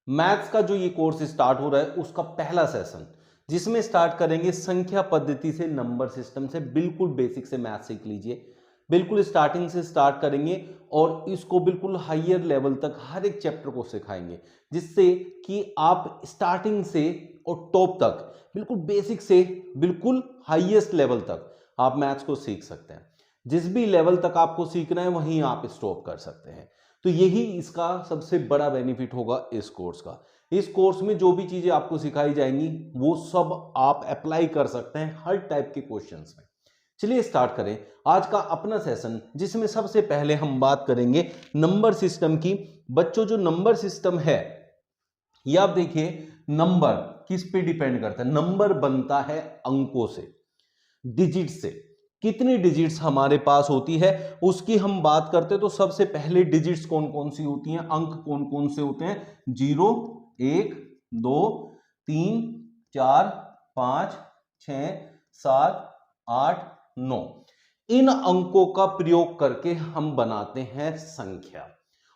Maths का जो ये कोर्स स्टार्ट हो रहा है उसका पहला सेशन, जिसमें स्टार्ट करेंगे संख्या पद्धति से, नंबर सिस्टम से, बिल्कुल बेसिक से मैथ सीख लीजिए, बिल्कुल स्टार्टिंग से स्टार्ट करेंगे और इसको बिल्कुल हायर लेवल तक हर एक चैप्टर को सिखाएंगे, जिससे कि आप स्टार्टिंग से और टॉप तक बिल्कुल बेसिक से बिल्कुल हाईएस्ट लेवल तक आप मैथ्स को सीख सकते हैं। जिस भी लेवल तक आपको सीखना है वहीं आप स्टॉप कर सकते हैं। तो यही इसका सबसे बड़ा बेनिफिट होगा इस कोर्स का। इस कोर्स में जो भी चीजें आपको सिखाई जाएंगी वो सब आप अप्लाई कर सकते हैं हर टाइप के क्वेश्चंस में। चलिए स्टार्ट करें आज का अपना सेशन, जिसमें सबसे पहले हम बात करेंगे नंबर सिस्टम की। बच्चों, जो नंबर सिस्टम है ये आप देखिए, नंबर किस पे डिपेंड करता है? नंबर बनता है अंकों से, डिजिट से। कितनी डिजिट्स हमारे पास होती है उसकी हम बात करते हैं। तो सबसे पहले डिजिट्स कौन कौन सी होती हैं, अंक कौन कौन से होते हैं? 0, 1, 2, 3, 4, 5, 6, 7, 8, 9। इन अंकों का प्रयोग करके हम बनाते हैं संख्या।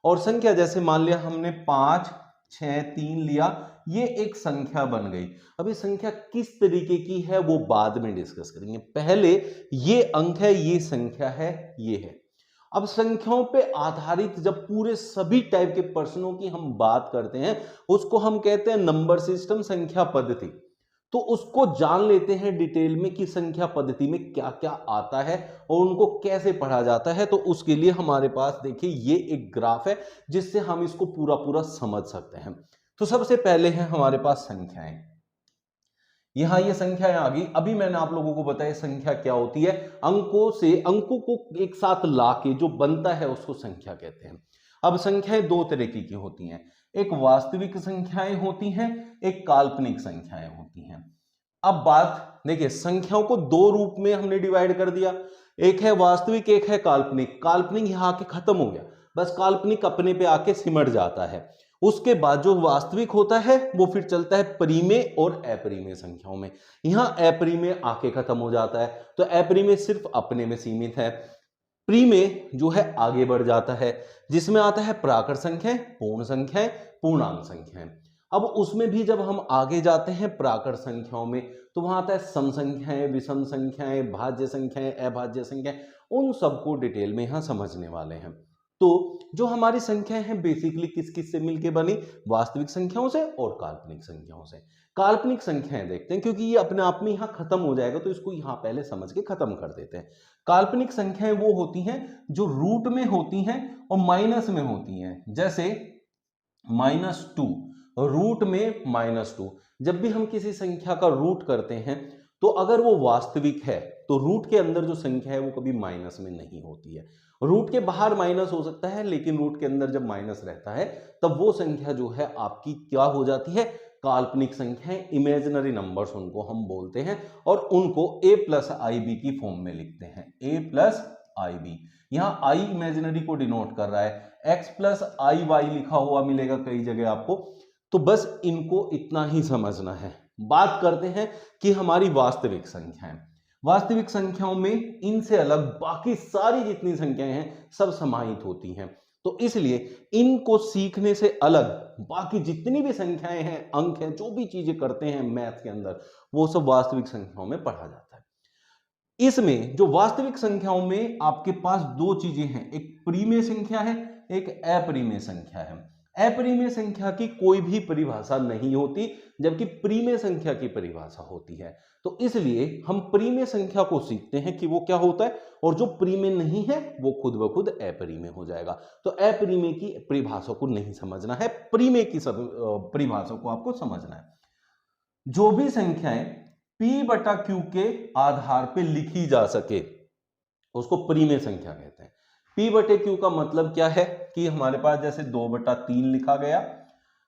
और संख्या जैसे मान लिया हमने 5, 6, 3 लिया, ये एक संख्या बन गई। अब ये संख्या किस तरीके की है वो बाद में डिस्कस करेंगे। पहले ये अंक है, ये संख्या है, ये है। अब संख्याओं पे आधारित जब पूरे सभी टाइप के प्रश्नों की हम बात करते हैं उसको हम कहते हैं नंबर सिस्टम, संख्या पद्धति। तो उसको जान लेते हैं डिटेल में कि संख्या पद्धति में क्या क्या आता है और उनको कैसे पढ़ा जाता है। तो उसके लिए हमारे पास देखिए ये एक ग्राफ है जिससे हम इसको पूरा पूरा समझ सकते हैं। तो सबसे पहले है हमारे पास संख्याएं। यहां ये संख्याएं आ गई। अभी मैंने आप लोगों को बताया संख्या क्या होती है। अंकों से, अंकों को एक साथ लाके जो बनता है उसको संख्या कहते हैं। अब संख्याएं दो तरीके की होती हैं, एक वास्तविक संख्याएं होती हैं, एक काल्पनिक संख्याएं होती हैं। अब बात देखिए, संख्याओं को दो रूप में हमने डिवाइड कर दिया, एक है वास्तविक, एक है काल्पनिक। काल्पनिक यहां आके खत्म हो गया, बस काल्पनिक अपने पे आके सिमट जाता है। उसके बाद जो वास्तविक होता है वो फिर चलता है परिमेय और अपरिमेय संख्याओं में। यहां अपरिमेय आके खत्म हो जाता है, तो अपरिमेय सिर्फ अपने में सीमित है। प्रीमेय जो है आगे बढ़ जाता है, जिसमें आता है प्राकृत संख्याएं, पूर्ण संख्याएं, पूर्णांक संख्याएं। अब उसमें भी जब हम आगे जाते हैं प्राकृत संख्याओं में तो वहां आता है सम संख्याएं, विषम संख्याएं, भाज्य संख्याएं, अभाज्य संख्याएं। उन सबको डिटेल में यहां समझने वाले हैं। तो जो हमारी संख्याएं हैं बेसिकली किस किस से मिलकर बनी? वास्तविक संख्याओं से और काल्पनिक संख्याओं से। काल्पनिक संख्याएं देखते हैं क्योंकि ये अपने आप में यहां खत्म हो जाएगा, तो इसको यहां पहले समझ के खत्म कर देते हैं। काल्पनिक संख्याएं वो होती हैं जो रूट में होती हैं और माइनस में होती हैं। जैसे -2, रूट में -2। जब भी हम किसी संख्या का रूट करते हैं तो अगर वो वास्तविक है तो रूट के अंदर जो संख्या है वो कभी माइनस में नहीं होती है। रूट के बाहर माइनस हो सकता है, लेकिन रूट के अंदर जब माइनस रहता है तब वो संख्या जो है आपकी क्या हो जाती है? काल्पनिक संख्याएं, इमेजिनरी नंबर्स उनको हम बोलते हैं। और उनको a+ib की फॉर्म में लिखते हैं, a+ib। यहां i इमेजिनरी को डिनोट कर रहा है, x+iy लिखा हुआ मिलेगा कई जगह आपको। तो बस इनको इतना ही समझना है। बात करते हैं कि हमारी वास्तविक संख्याएं, वास्तविक संख्याओं में इनसे अलग बाकी सारी जितनी संख्याएं हैं सब समाहित होती हैं। तो इसलिए इनको सीखने से अलग बाकी जितनी भी संख्याएं हैं, अंक हैं, जो भी चीजें करते हैं मैथ के अंदर, वो सब वास्तविक संख्याओं में पढ़ा जाता है। इसमें जो वास्तविक संख्याओं में आपके पास दो चीजें हैं, एक परिमेय संख्या है, एक अपरिमेय संख्या है। अपरिमेय संख्या की कोई भी परिभाषा नहीं होती, जबकि परिमेय संख्या की परिभाषा होती है। तो इसलिए हम परिमेय संख्या को सीखते हैं कि वो क्या होता है, और जो परिमेय नहीं है वो खुद ब खुद अपरिमेय हो जाएगा। तो अपरिमेय की परिभाषा को नहीं समझना है, परिमेय की सब परिभाषा को आपको समझना है। जो भी संख्याएं p/q के आधार पे लिखी जा सके उसको परिमेय संख्या कहते हैं। p/q का मतलब क्या है कि हमारे पास जैसे 2/3 लिखा गया,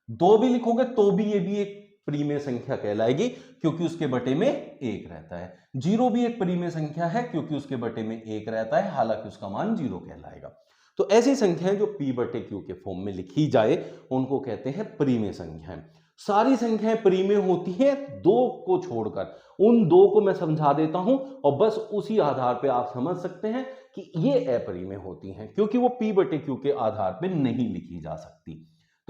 2 भी लिखोगे तो भी ये भी एक परिमेय संख्या कहलाएगी क्योंकि उसके बटे में 1 रहता है। 0 भी एक परिमेय संख्या है क्योंकि उसके बटे में 1 रहता है, हालांकि उसका मान 0 कहलाएगा। तो ऐसी संख्याएं जो p/q के फॉर्म में लिखी जाए उनको कहते हैं परिमेय संख्याएं। सारी संख्याएं परिमेय होती हैं, दो को छोड़कर। उन दो को मैं समझा देता हूं और बस उसी आधार पे आप समझ सकते हैं कि ये अपरिमेय होती हैं क्योंकि वो p/q के आधार पे नहीं लिखी जा सकती।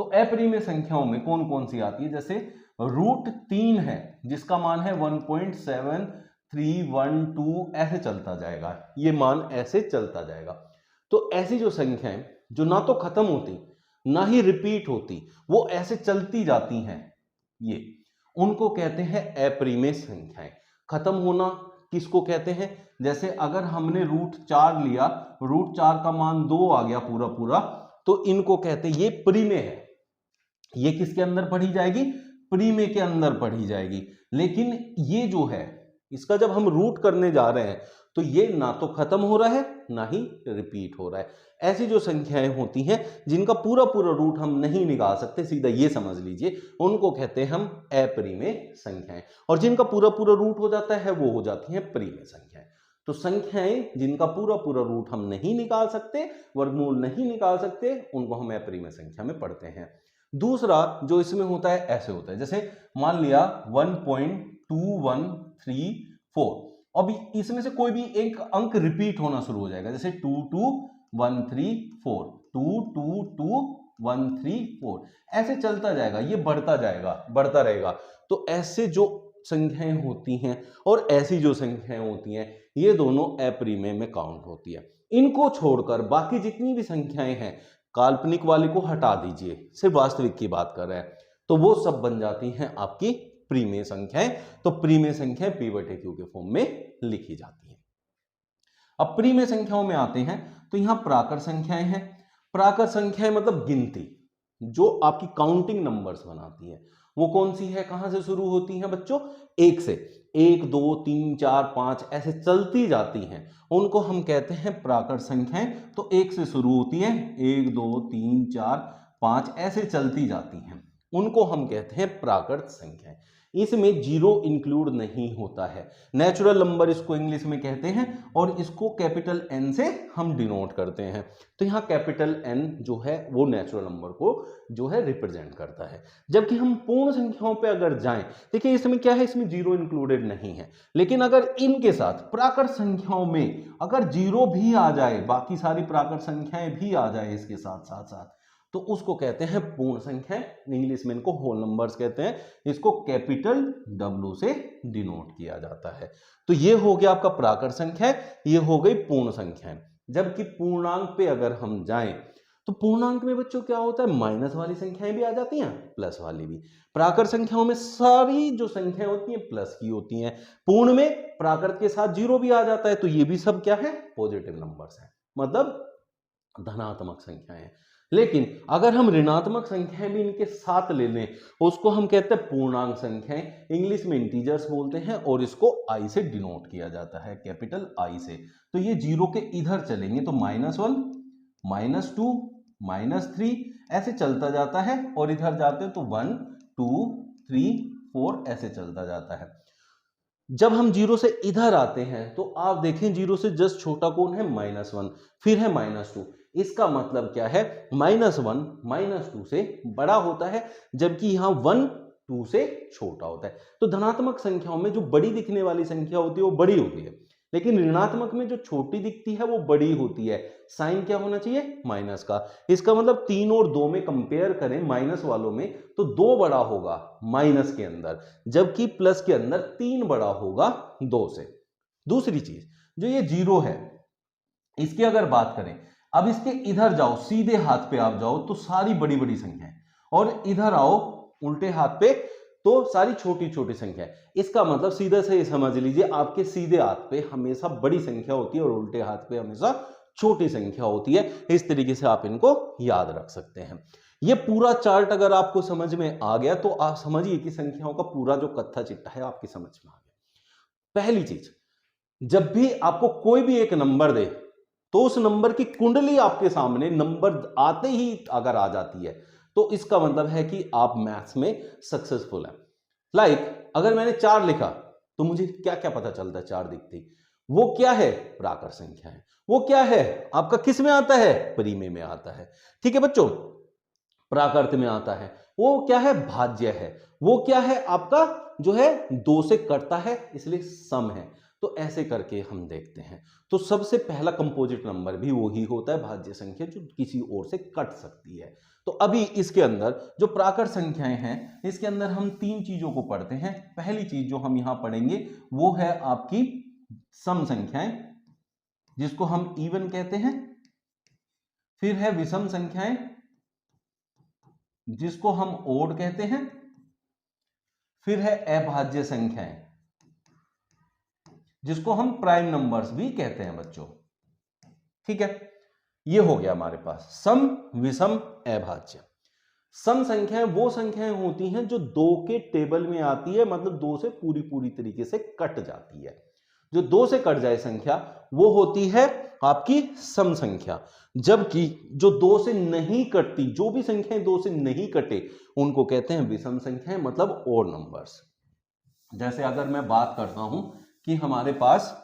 तो अपरिमेय संख्याओं में कौन कौन सी आती है, जैसे √3 है जिसका मान है 1.7312, ऐसे चलता जाएगा, ये मान ऐसे चलता जाएगा। तो ऐसी जो संख्याएं जो ना तो खत्म होती ना ही रिपीट होती, वो ऐसे चलती जाती हैं, ये उनको कहते हैं अपरिमेय संख्याएं। खत्म होना किसको कहते हैं, जैसे अगर हमने √4 लिया, √4 का मान 2 आ गया पूरा पूरा, तो इनको कहते हैं ये परिमेय है, ये किसके अंदर पढ़ी जाएगी, परिमेय के अंदर पढ़ी जाएगी। लेकिन ये जो है इसका जब हम रूट करने जा रहे हैं तो ये ना तो खत्म हो रहा है ना ही रिपीट हो रहा है। ऐसी जो संख्याएं होती हैं जिनका पूरा पूरा रूट हम नहीं निकाल सकते, सीधा ये समझ लीजिए, उनको कहते हैं हम अपरिमेय संख्याएं। और जिनका पूरा पूरा रूट हो जाता है वो हो जाती हैं परिमेय संख्याएं। तो संख्याएं जिनका पूरा पूरा रूट हम नहीं निकाल सकते, वर्गमूल नहीं निकाल सकते, उनको हम अपरिमेय संख्या में पढ़ते हैं। दूसरा जो इसमें होता है ऐसे होता है, जैसे मान लिया 1.2134, अब इसमें से कोई भी एक अंक रिपीट होना शुरू हो जाएगा, जैसे 22134, 2222134, ऐसे चलता जाएगा, ये बढ़ता जाएगा, बढ़ता रहेगा। तो ऐसे जो संख्याएं होती हैं और ऐसी जो संख्याएं होती हैं, ये दोनों अपरिमेय में काउंट होती है। इनको छोड़कर बाकी जितनी भी संख्याएं हैं, काल्पनिक वाले को हटा दीजिए, सिर्फ वास्तविक की बात कर रहे हैं, तो वो सब बन जाती हैं आपकी परिमेय संख्याएं। तो परिमेय संख्याएं P/Q के फॉर्म में लिखी जाती हैं। अब परिमेय संख्याओं में आते हैं तो यहां प्राकृत संख्याएं हैं। प्राकृत संख्याएं मतलब गिनती, जो आपकी काउंटिंग नंबर्स बनाती है, वो कौन सी है, कहां से शुरू होती हैं बच्चों, 1 से, 1 2 3 4 5 ऐसे चलती जाती हैं, उनको हम कहते हैं प्राकृत संख्याएं। तो 1 से शुरू होती है, 1 2 3 4 5 ऐसे चलती जाती हैं, उनको हम कहते हैं प्राकृत संख्याएं। इसमें जीरो इंक्लूड नहीं होता है, नेचुरल नंबर इसको इंग्लिश में कहते हैं, और इसको कैपिटल N से हम डिनोट करते हैं। तो यहाँ कैपिटल N जो है वो नेचुरल नंबर को जो है रिप्रेजेंट करता है। जबकि हम पूर्ण संख्याओं पे अगर जाएं, देखिए इसमें क्या है, इसमें जीरो इंक्लूडेड नहीं है, लेकिन अगर इनके साथ प्राकृत संख्याओं में अगर जीरो भी आ जाए, बाकी सारी प्राकृत संख्याएं भी आ जाए इसके साथ साथ साथ, तो उसको कहते हैं पूर्ण संख्याएं। इंग्लिश में इनको होल नंबर्स कहते हैं, इसको कैपिटल W से डिनोट किया जाता है। तो ये हो गया आपका प्राकृत संख्या, ये हो गई पूर्ण संख्याएं। जबकि पूर्णांक पे अगर हम जाएं तो पूर्णांक में बच्चों क्या होता है, माइनस वाली संख्याएं भी आ जाती हैं, प्लस वाली भी। प्राकृत संख्याओं में सारी जो संख्याएं होती हैं प्लस की होती हैं, पूर्ण में प्राकृत के साथ जीरो भी आ जाता है, तो ये भी सब क्या है, पॉजिटिव नंबर्स हैं, मतलब धनात्मक संख्याएं। लेकिन अगर हम ऋणात्मक संख्याएं भी इनके साथ ले लें, उसको हम कहते हैं पूर्णांक संख्याएं, इंग्लिश में इंटीजर्स बोलते हैं, और इसको I से डिनोट किया जाता है, कैपिटल I से। तो ये जीरो के इधर चलेंगे तो -1 -2 -3 ऐसे चलता जाता है, और इधर जाते हैं तो 1 2 3 4 ऐसे चलता जाता है। जब हम जीरो से इधर आते हैं तो आप देखें जीरो से जस्ट छोटा कौन है, -1, फिर है -2। इसका मतलब क्या है, -1 -2 से बड़ा होता है, जबकि यहां 1 2 से छोटा होता है। तो धनात्मक संख्याओं में जो बड़ी दिखने वाली संख्या होती है वो बड़ी होती है, लेकिन ऋणात्मक में जो छोटी दिखती है वो बड़ी होती है। साइन क्या होना चाहिए, माइनस का। इसका मतलब 3 और 2 में कंपेयर करें माइनस वालों में, तो 2 बड़ा होगा माइनस के अंदर, जबकि प्लस के अंदर 3 बड़ा होगा 2 से। दूसरी चीज, जो ये जीरो है, इसकी अगर बात करें, अब इसके इधर जाओ, सीधे हाथ पे आप जाओ तो सारी बड़ी बड़ी संख्याएं, और इधर आओ उल्टे हाथ पे तो सारी छोटी छोटी संख्या है। इसका मतलब सीधा से समझ लीजिए, आपके सीधे हाथ पे हमेशा बड़ी संख्या होती है और उल्टे हाथ पे हमेशा छोटी संख्या होती है। इस तरीके से आप इनको याद रख सकते हैं। ये पूरा चार्ट अगर आपको समझ में आ गया तो आप समझिए कि संख्याओं का पूरा जो कत्था चिट्ठा है आपकी समझ में आ गया। पहली चीज, जब भी आपको कोई भी एक नंबर दे तो उस नंबर की कुंडली आपके सामने नंबर आते ही अगर आ जाती है तो इसका मतलब है कि आप मैथ्स में सक्सेसफुल हैं। लाइक अगर मैंने 4 लिखा तो मुझे क्या क्या पता चलता है, 4 दिखती, वो क्या है, प्राकृत संख्या है। वो क्या है आपका, किस में आता है, परिमेय में आता है। ठीक है बच्चों, प्राकृत में आता है। वो क्या है, भाज्य है। वो क्या है आपका, जो है 2 से कटता है, इसलिए सम है। तो ऐसे करके हम देखते हैं। तो सबसे पहला कंपोजिट नंबर भी वही होता है, भाज्य संख्या, जो किसी और से कट सकती है। तो अभी इसके अंदर जो प्राकृत संख्याएं हैं, इसके अंदर हम तीन चीजों को पढ़ते हैं। पहली चीज जो हम यहां पढ़ेंगे वो है आपकी सम संख्याएं, जिसको हम इवन कहते हैं। फिर है विषम संख्याएं, जिसको हम ओड कहते हैं। फिर है अभाज्य संख्याएं, जिसको हम प्राइम नंबर्स भी कहते हैं बच्चों। ठीक है, ये हो गया हमारे पास सम, विषम, अभाज्य। सम संख्याएं वो संख्याएं होती हैं जो 2 के टेबल में आती है, मतलब 2 से पूरी पूरी तरीके से कट जाती है। जो 2 से कट जाए संख्या वो होती है आपकी सम संख्या। जबकि जो 2 से नहीं कटती, जो भी संख्याएं 2 से नहीं कटे, उनको कहते हैं विषम संख्याएं, मतलब ओड नंबर्स। जैसे अगर मैं बात करता हूं कि हमारे पास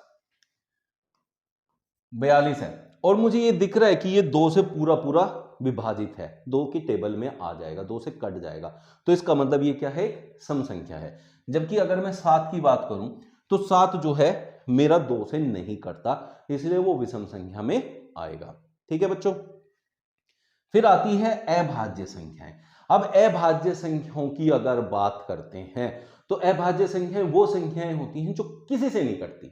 42 है और मुझे ये दिख रहा है कि ये 2 से पूरा पूरा विभाजित है, 2 की टेबल में आ जाएगा, 2 से कट जाएगा, तो इसका मतलब ये क्या है, एक सम संख्या है। जबकि अगर मैं 7 की बात करूं तो 7 जो है मेरा 2 से नहीं कटता, इसलिए वो विषम संख्या में आएगा। ठीक है बच्चों। फिर आती है अभाज्य संख्याएं। अब अभाज्य संख्याओं की अगर बात करते हैं तो अभाज्य संख्याएं वो संख्याएं होती हैं जो किसी से नहीं कटती।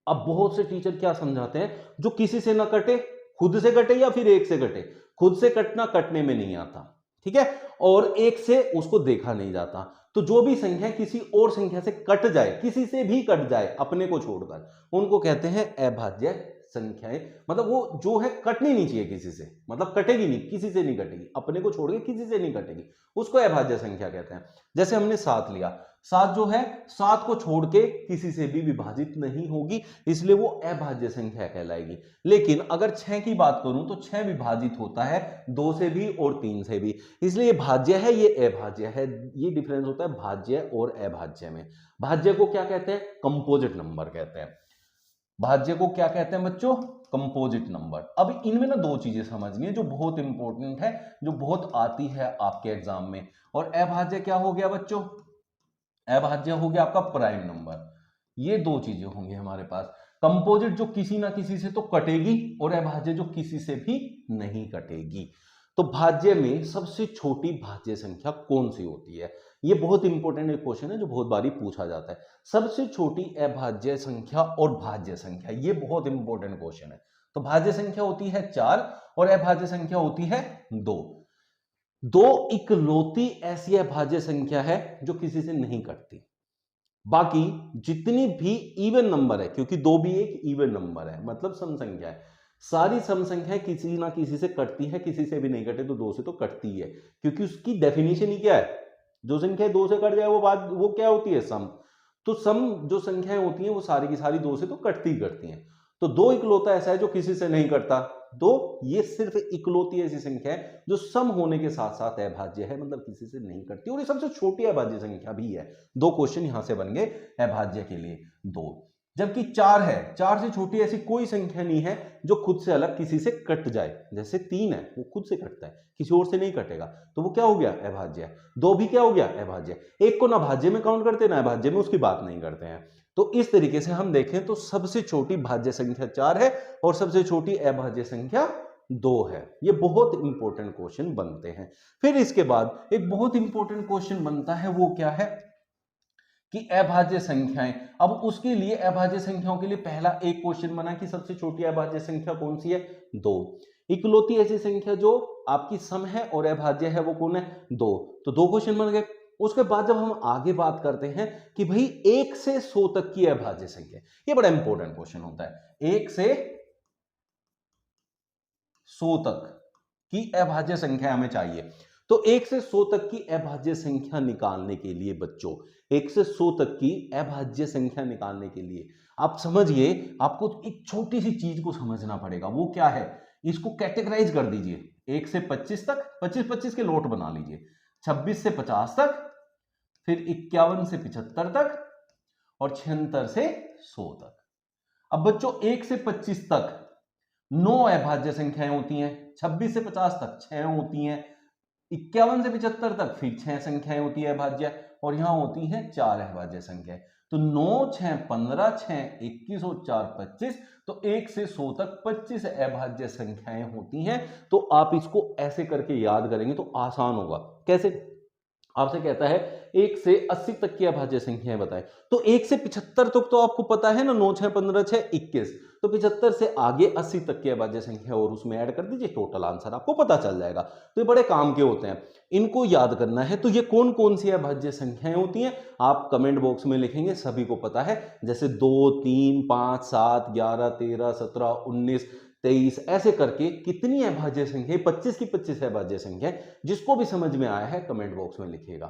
अब बहुत से टीचर क्या समझाते हैं, जो किसी से ना कटे, खुद से कटे या फिर एक से कटे। खुद से कटना कटने में नहीं आता, ठीक है, और एक से उसको देखा नहीं जाता। तो जो भी संख्या किसी और संख्या से कट जाए, किसी से भी कट जाए अपने को छोड़कर, उनको कहते हैं अभाज्य संख्याएं। मतलब वो जो है कटनी नहीं चाहिए किसी से, मतलब कटेगी नहीं, किसी से नहीं कटेगी, अपने को छोड़ के किसी से नहीं कटेगी, उसको अभाज्य संख्या कहते हैं। जैसे हमने 7 लिया, 7 जो है 7 को छोड़ के किसी से भी विभाजित नहीं होगी, इसलिए वो अभाज्य संख्या कहलाएगी। लेकिन अगर 6 की बात करूं तो 6 विभाजित होता है 2 से भी और 3 से भी, इसलिए ये भाज्य है, ये अभाज्य है। ये डिफरेंस होता है भाज्य और अभाज्य में। भाज्य को क्या कहते हैं, कंपोजिट नंबर कहते हैं। भाज्य को क्या कहते हैं बच्चों, कंपोजिट नंबर। अब इनमें ना 2 चीजें समझनी है जो बहुत इंपॉर्टेंट है, जो बहुत आती है आपके एग्जाम में। और अभाज्य क्या हो गया बच्चों, अभाज्य हो गया आपका प्राइम नंबर। ये 2 चीजें होंगी हमारे पास। कंपोजिट जो किसी ना किसी से तो कटेगी, और अभाज्य जो किसी से भी नहीं कटेगी। तो भाज्य में सबसे छोटी भाज्य संख्या कौन सी होती है, ये बहुत इंपॉर्टेंट एक क्वेश्चन है जो बहुत बारी पूछा जाता है। सबसे छोटी अभाज्य संख्या और भाज्य संख्या, ये बहुत इंपॉर्टेंट क्वेश्चन है। तो भाज्य संख्या होती है 4 और अभाज्य संख्या होती है 2। 2 इकलौती ऐसी अभाज्य संख्या है जो किसी से नहीं कटती। बाकी जितनी भी इवन नंबर है, क्योंकि 2 भी एक इवन नंबर है, मतलब सम संख्या है, सारी सम संख्याएं किसी ना किसी से कटती है, किसी से भी नहीं कटे तो 2 से तो कटती है, क्योंकि उसकी डेफिनेशन ही क्या है, जो संख्या 2 से कट जाए वो क्या होती है, सम। तो सम जो संख्याएं होती हैं वो सारी की सारी 2 से तो कटती ही कटती हैं। तो 2 इकलौता ऐसा है जो किसी से नहीं कटता। 2 ये सिर्फ इकलौती ऐसी संख्या है जो सम होने के साथ साथ अभाज्य है, मतलब किसी से नहीं कटती, और ये सबसे छोटी अभाज्य संख्या भी है। 2 क्वेश्चन यहां से बन गए अभाज्य के लिए, 2। जबकि 4 है, 4 से छोटी ऐसी कोई संख्या नहीं है जो खुद से अलग किसी से कट जाए। जैसे 3 है, वो खुद से कटता है, किसी और से नहीं कटेगा, तो वो क्या हो गया, अभाज्य। 2 भी क्या हो गया, अभाज्य। 1 को ना भाज्य में काउंट करते ना अभाज्य में, उसकी बात नहीं करते हैं। तो इस तरीके से हम देखें तो सबसे छोटी भाज्य संख्या 4 है और सबसे छोटी अभाज्य संख्या 2 है। ये बहुत इंपॉर्टेंट क्वेश्चन बनते हैं। फिर इसके बाद एक बहुत इंपॉर्टेंट क्वेश्चन बनता है, वो क्या है कि अभाज्य संख्याएं। अब उसके लिए अभाज्य संख्याओं के लिए पहला एक क्वेश्चन बना कि सबसे छोटी अभाज्य संख्या कौन सी है, 2। इकलौती ऐसी संख्या जो आपकी सम है और अभाज्य है वो कौन है, 2। तो 2 क्वेश्चन बन गए। उसके बाद जब हम आगे बात करते हैं कि भाई 1 से 100 तक की अभाज्य संख्या, ये बड़ा इंपॉर्टेंट क्वेश्चन होता है। 1 से 100 तक की अभाज्य संख्या हमें चाहिए। तो 1 से 100 तक की अभाज्य संख्या निकालने के लिए बच्चों, 1 से 100 तक की अभाज्य संख्या निकालने के लिए आप समझिए, आपको एक छोटी सी चीज को समझना पड़ेगा। वो क्या है, इसको कैटेगराइज कर दीजिए। 1 से 25 तक, 25-25 के नोट बना लीजिए। 26 से 50 तक, फिर 51 से 75 तक, और 76 से 100 तक। अब बच्चों 1 से 25 तक 9 अभाज्य संख्याएं होती हैं, 26 से 50 तक 6 होती हैं, 51 से 75 तक फिर 6 संख्याएं होती है अभाज्य, और यहां होती हैं 4 अभाज्य संख्याएं। तो 9, 6, 15, 6, 21 और 4, 25। तो 1 से 100 तक 25 अभाज्य संख्याएं होती हैं। तो आप इसको ऐसे करके याद करेंगे तो आसान होगा। कैसे? आपसे कहता है 1 से 80 तक की अभाज्य संख्याएं बताएं, तो 1 से 75 तक तो आपको पता है ना, 9, 6, 15, 6, 21। तो 75 से आगे 80 तक की अभाज्य संख्या और उसमें ऐड कर दीजिए, टोटल आंसर आपको पता चल जाएगा। तो ये बड़े काम के होते हैं, इनको याद करना है। तो ये कौन कौन सी अभाज्य संख्याएं होती हैं आप कमेंट बॉक्स में लिखेंगे, सभी को पता है। जैसे 2, 3, 5, 7, 11, 13, 17, 19, 23, ऐसे करके कितनी अभाज्य संख्या, 25 की 25 अभाज्य संख्या। जिसको भी समझ में आया है कमेंट बॉक्स में लिखिएगा।